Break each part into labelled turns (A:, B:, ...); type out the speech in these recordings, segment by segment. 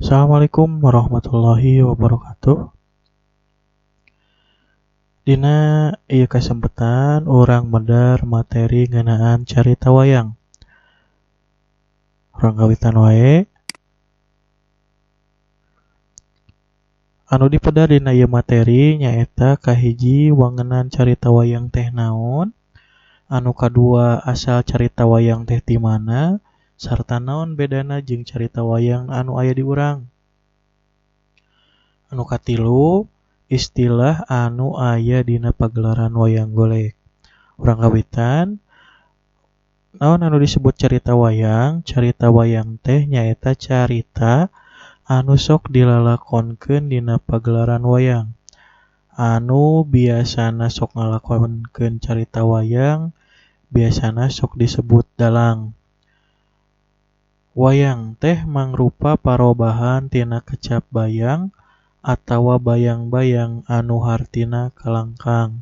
A: Assalamualaikum warahmatullahi wabarakatuh. Dina ieu kesempatan urang medar materi ngeunaan carita wayang. Urang gawitan wae. Anu dipedar dina ieu materi nyaeta kahiji wangunan carita wayang teh naon, anu kadua asal carita wayang teh ti mana, sarta naon bedana jeung carita wayang anu aya di urang. Anu katilu, istilah anu aya dina pagelaran wayang golek. Urang gawitan, naon anu disebut carita wayang? Carita wayang teh nyaeta carita anu sok dilalakonkeun dina pagelaran wayang. Anu biasana sok ngalakonkeun carita wayang biasana sok disebut dalang. Wayang teh mangrupa parobahan tina kecap bayang atawa bayang-bayang anu hartina kalangkang.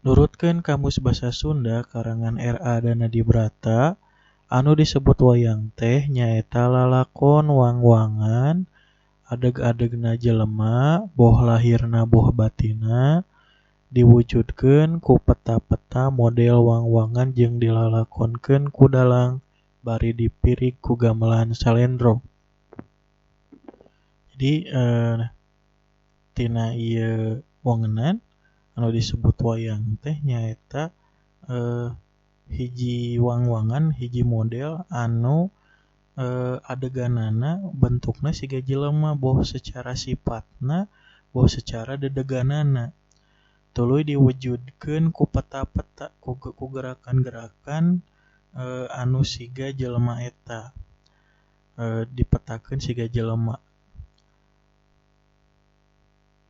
A: Nurutkeun Kamus Basa Sunda karangan R.A. Danadibrata, anu disebut wayang teh nyaeta lalakon wang-wangan adeg-adegna jelema, boh lahirna boh batina, diwujudkeun ku peta-peta model wang-wangan jeung dilalakonkeun ku dalang bari dipirig ku gamelan salendro. Jadi tina ieu wangunan anu disebut wayang teh nyaeta hiji wang-wangan, hiji model anu adeganana bentukna siga jelema, boh secara sifatna, boh secara dedeganana. Tuluy diwujudkeun ku peta-peta, ku gerakan-gerakan anu siga jelema eta. Dipetakeun siga jelema.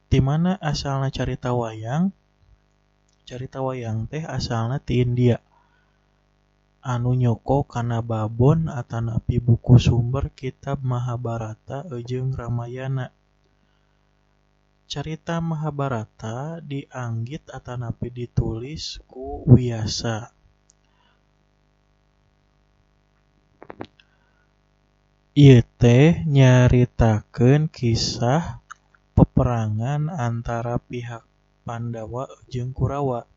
A: Ti mana asalna carita wayang? Carita wayang teh asalna ti India. Anu nyoko kana babon atanapi buku sumber kitab Mahabharata jeung Ramayana. Carita Mahabharata dianggit atanapi ditulis ku Wyasa. Ieu teh nyaritakeun kisah peperangan antara pihak Pandawa jeung Kurawa.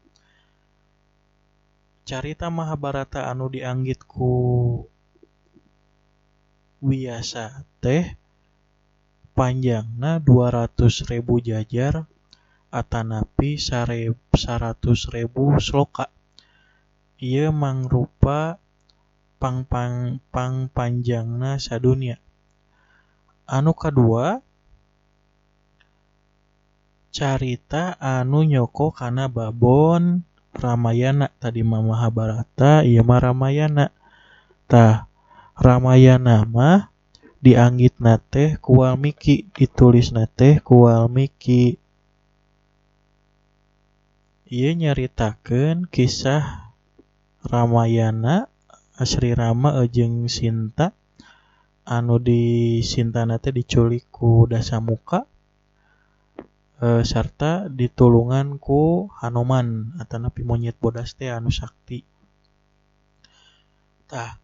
A: Carita Mahabharata anu dianggit ku Wyasa teh panjangna 200.000 jajar atanapi 100.000 sloka. Ieu mangrupa panjangna sadunya. Anu kadua, carita anu nyoko kana babon Ramayana. Tadi mah Mahabharata, ieu mah Ramayana. Tah, Ramayana mah dianggitna teh ku Walmiki, ditulisna teh ku Walmiki. Ieu nyaritakeun kisah Ramayana Sri Rama jeung Sinta anu di Sintana teh diculik ku Dasamuka sarta ditulungan ku Hanuman atanapi monyet bodas teh anu sakti. Tah,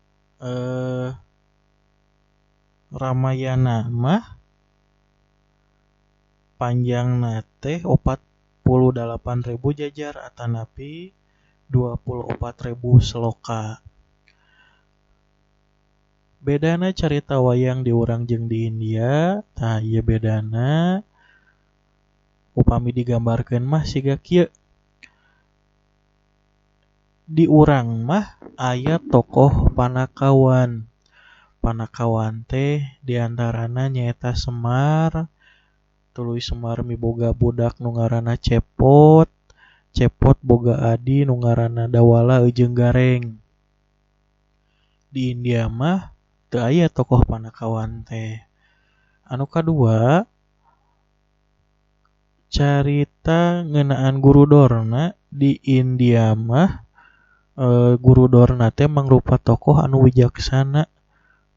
A: Ramayana mah panjangna teh 48.000 jajar atanapi 24.000 sloka. Bedana carita wayang di urang jeung di India, tah ieu bedana upami digambarkeun mah siga kieu. Di urang mah aya tokoh Panakawan. Panakawan teh diantarana nyaeta Semar. Tuluy Semar miboga budak nu ngaranna Cepot. Cepot boga adi nu ngaranna Dawala jeung Gareng. Di India mah teu aya tokoh Panakawan teh. Anu kadua, carita ngeunaan Guru Dorna di India mah Guru Dorna teh mangrupa tokoh anu wijaksana,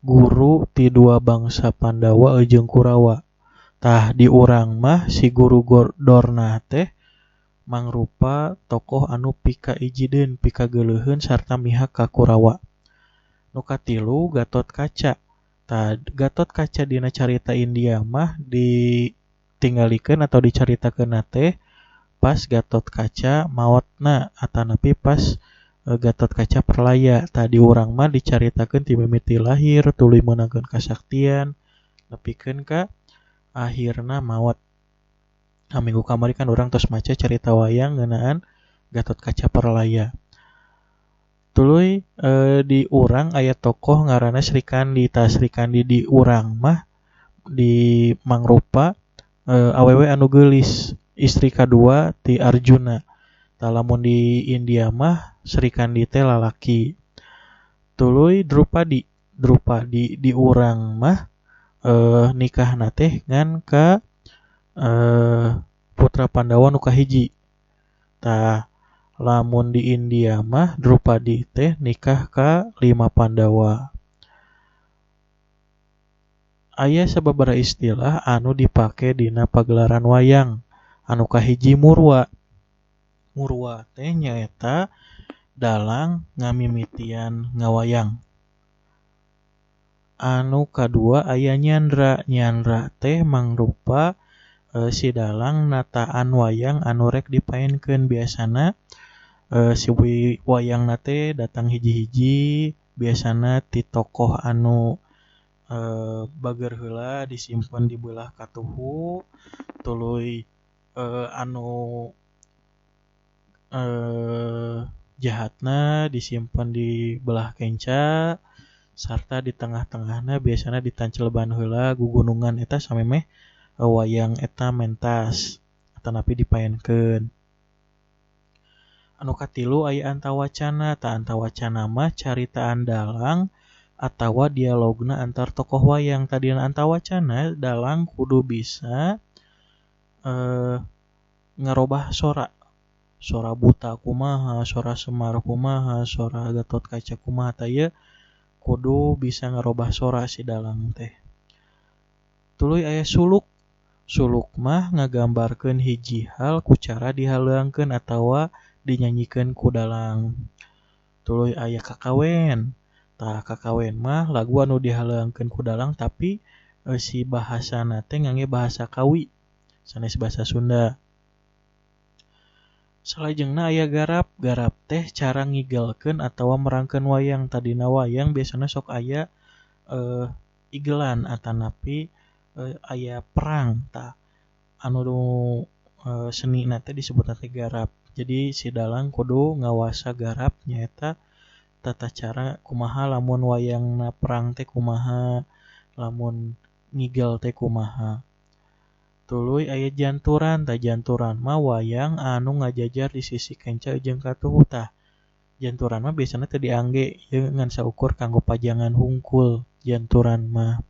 A: guru ti dua bangsa Pandawa jeung Kurawa. Tah di urang mah si Guru Dorna teh mangrupa tokoh anu pika ijideun, pika geuleuheun sarta mihak ka Kurawa. Nu katilu Gatot Kaca. Gatot Kaca dina carita India mah ditinggalikeun atau dicaritakeun teh pas Gatot Kaca maotna atanapi pas Gatot Kaca perlaya. Tadi urang mah dicaritakeun ti mimiti lahir tuluy meunangkeun kasaktian nepikeun ka akhirna maot. Minggu kamari kan urang tos maca carita wayang ngeunaan Gatot Kaca perlaya. Tuluy di urang aya tokoh ngaranna Sri Kandi. Sri Kandi di urang mah di mangrupa awewe anu geulis, istri kadua ti Arjuna. Lamun di India mah Sri Kandi teh lalaki. Tuluy Drupadi. Drupadi di urang mah nikahna teh ngan ka putra Pandawa nu kahiji. Lamun di India mah Drupadi teh nikah ka 5 Pandawa. Aya sababaraha istilah anu dipake dina pagelaran wayang. Anu kahiji Murwa. Murwa teh nyaeta dalang ngamimitian ngawayang. Anu kadua aya Nyandra. Nyandra teh mangrupa si dalang nataan wayang anu rek dipaenkeun. Biasana si wayangna teh datang hiji-hiji, biasana ti tokoh anu bager heula disimpen di beulah katuhu, tuluy anu jahatna disimpen di belah kenca, sarta di tengah-tengahna biasana ditanceleban heula gugunungan eta samemeh wayang eta mentas atanapi dipaenkeun. Anu katilu aya Antawacana. Antawacana mah caritaan dalang atawa dialogna antar tokoh wayang. Dina Antawacana dalang kudu bisa ngarobah sora. Sora buta kumaha, sora Semar kumaha, sora Gatot Kaca kumaha tah ieu kudu bisa ngarobah sora si dalang teh. Tuluy aya suluk. Suluk mah ngagambarkeun hiji hal ku cara dihaleuangkeun atawa dinyanyikeun ku dalang. Tuluy aya kakawen. Kakawen mah lagu anu dihaleuangkeun ku dalang tapi si bahasana teh ngangge bahasa Kawi sanes bahasa Sunda. Salajengna aya garap. Garap teh cara ngigelkeun atawa merangkeun wayang. Tadina wayang biasana sok aya igelan atanapi aya perang anu senina teh disebutna teh garap. Jadi si dalang kudu ngawasa garap nyaeta tata cara kumaha lamun wayangna perang teh kumaha, lamun ngigel teh kumaha. Tuluy aya janturan. Janturan mah wayang anu ngajajar di sisi kenca jeung katuhu. Janturan mah biasana teu diangge ieu ngan saukur kanggo pajangan hungkul janturan mah.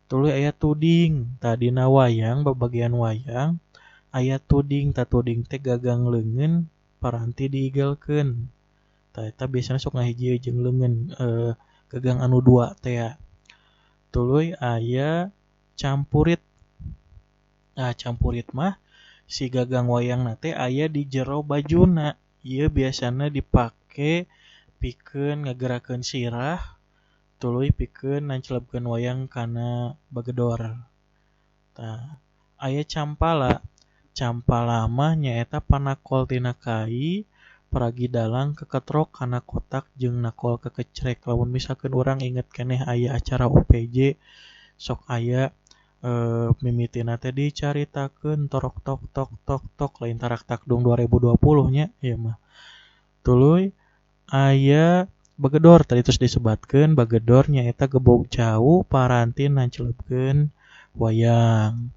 A: Tuluy aya tuding. Dina wayang babagian wayang aya tuding. Tuding teh gagang leungeun paranti diigelkeun. Eta biasana sok ngahiji jeung leungeun gagang anu dua teh. Tuluy aya campurit. Campurit mah si gagang wayangna teh aya di jero bajuna. Ieu biasana dipake pikeun ngagerakeun sirah, tuluy pikeun nancelepkeun wayang kana bagedor. Aya campala. Campala mah nyaeta panakol tina kai, paragi dalang keketrok kana kotak jeung nakol kekecrek. Lamun misalkeun urang inget keneh aya acara UPJ sok aya mimitina teh dicaritakeun torok tok tok tok tok lain tarak takdung 2020 nya ieu mah. Tuluy aya bagedor. Tadi terus disebatkeun bagedor nyaeta gebog cau paranti nancelepkeun wayang.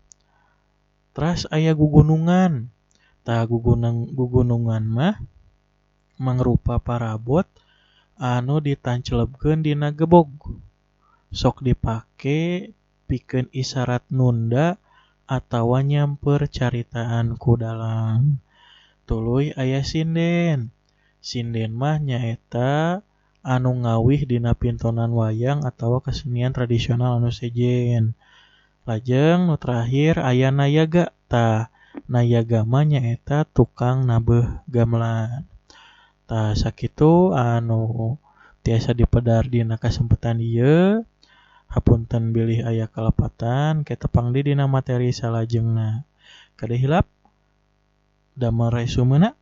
A: Teras aya gugunungan. Gugunungan mah mangrupa parabot anu ditancelepkeun dina gebog. Sok dipake pikeun isyarat nunda atawa nyamper caritaan ku dalang. Tuluy aya sinden. Sinden mah nyaeta anu ngawih dina pintonan wayang atawa kesenian tradisional anu sejen. Lajeng nu terakhir aya nayaga. Nayaga mah nyaeta tukang nabeuh gamelan. Sakitu anu tiasa dipedar dina kasempetan ieu. Hapunten bilih aya kalepatan ketepang di dina materi salajengna. Kada hilap damel resumena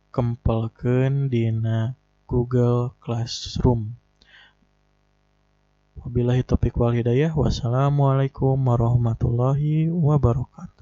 A: kempelkeun dina Google Classroom. Wabillahi taufiq wal hidayah. Wassalamualaikum warahmatullahi wabarakatuh.